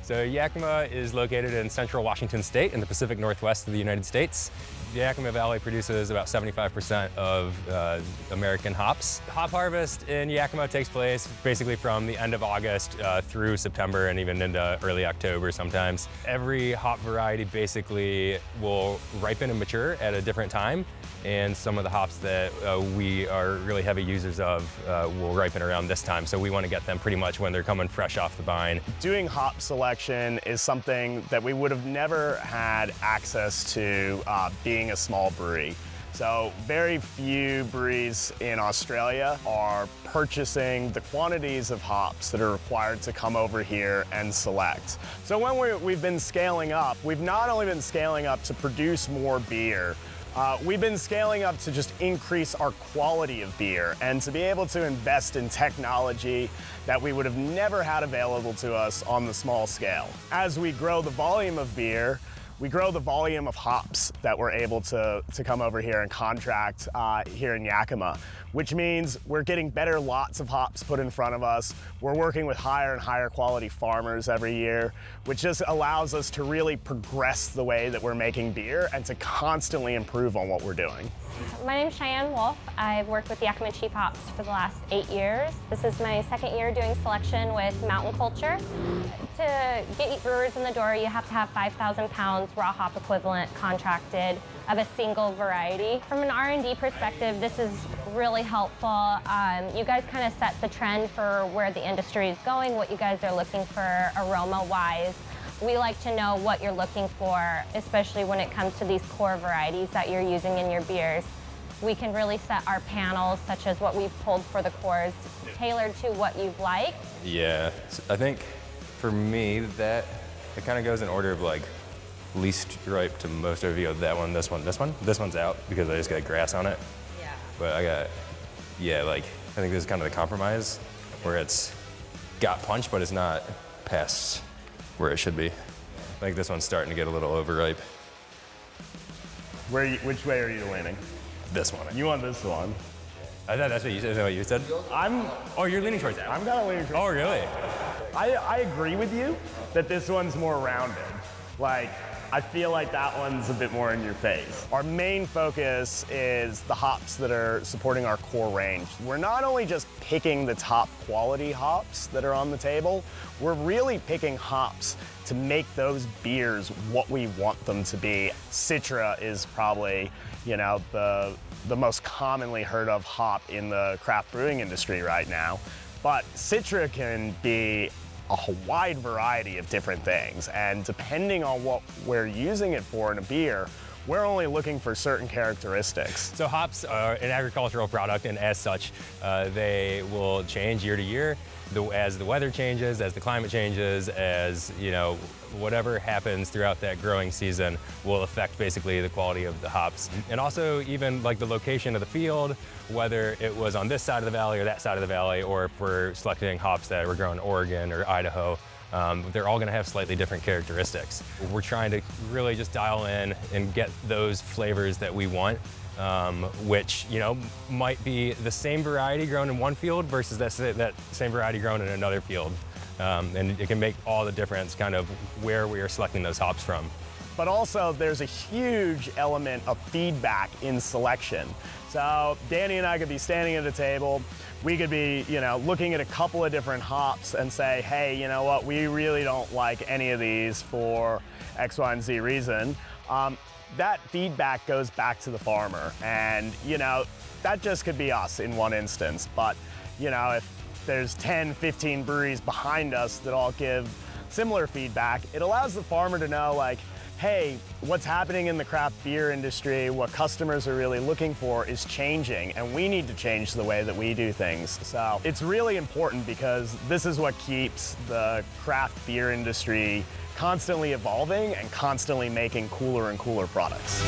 So Yakima is located in central Washington state in the Pacific Northwest of the United States. The Yakima Valley produces about 75% of American hops. Hop harvest in Yakima takes place basically from the end of August through September and even into early October sometimes. Every hop variety basically will ripen and mature at a different time, and some of the hops that we are really heavy users of will ripen around this time. So we want to get them pretty much when they're coming fresh off the vine. Doing hop selection is something that we would have never had access to being a small brewery. So very few breweries in Australia are purchasing the quantities of hops that are required to come over here and select. So when we've been scaling up, we've not only been scaling up to produce more beer, we've been scaling up to just increase our quality of beer and to be able to invest in technology that we would have never had available to us on the small scale. As we grow the volume of beer, we grow the volume of hops that we're able to come over here and contract here in Yakima, which means we're getting better lots of hops put in front of us. We're working with higher and higher quality farmers every year, which just allows us to really progress the way that we're making beer and to constantly improve on what we're doing. My name's Cheyenne Wolf. I've worked with Yakima Chief Hops for the last 8 years. This is my second year doing selection with Mountain Culture. To get brewers in the door, you have to have 5,000 pounds raw hop equivalent contracted of a single variety. From an R&D perspective, this is really helpful. You guys kind of set the trend for where the industry is going, what you guys are looking for aroma-wise. We like to know what you're looking for, especially when it comes to these core varieties that you're using in your beers. We can really set our panels, such as what we've pulled for the cores, tailored to what you've liked. Yeah, so I think for me that it kind of goes in order of like least ripe to most ripe. You go that one, this one, this one. This one's out because I just got grass on it. Yeah. But I got, yeah, like I think this is kind of the compromise where it's got punch, but it's not past where it should be. I think this one's starting to get a little overripe. Which way are you leaning? This one. You want this one? I thought that's what you said. Is that what you said? Oh, you're leaning towards that. I'm kind of leaning towards. Oh, really? I agree with you that this one's more rounded. Like, I feel like that one's a bit more in your face. Our main focus is the hops that are supporting our core range. We're not only just picking the top quality hops that are on the table, we're really picking hops to make those beers what we want them to be. Citra is probably, you know, the most commonly heard of hop in the craft brewing industry right now. But Citra can be a wide variety of different things, and depending on what we're using it for in a beer, we're only looking for certain characteristics. So hops are an agricultural product, and as such, they will change year to year as the weather changes, as the climate changes, as you know, whatever happens throughout that growing season will affect basically the quality of the hops. And also even like the location of the field, whether it was on this side of the valley or that side of the valley, or if we're selecting hops that were grown in Oregon or Idaho, they're all gonna have slightly different characteristics. We're trying to really just dial in and get those flavors that we want, which, you know, might be the same variety grown in one field versus that same variety grown in another field. And it can make all the difference kind of where we are selecting those hops from. But also there's a huge element of feedback in selection. So Danny and I could be standing at a table, we could be, you know, looking at a couple of different hops and say, hey, you know what, we really don't like any of these for X, Y, and Z reason. That feedback goes back to the farmer, and you know, that just could be us in one instance, but you know, if there's 10, 15 breweries behind us that all give similar feedback, it allows the farmer to know, like, hey, what's happening in the craft beer industry, what customers are really looking for is changing, and we need to change the way that we do things. So it's really important because this is what keeps the craft beer industry constantly evolving and constantly making cooler and cooler products.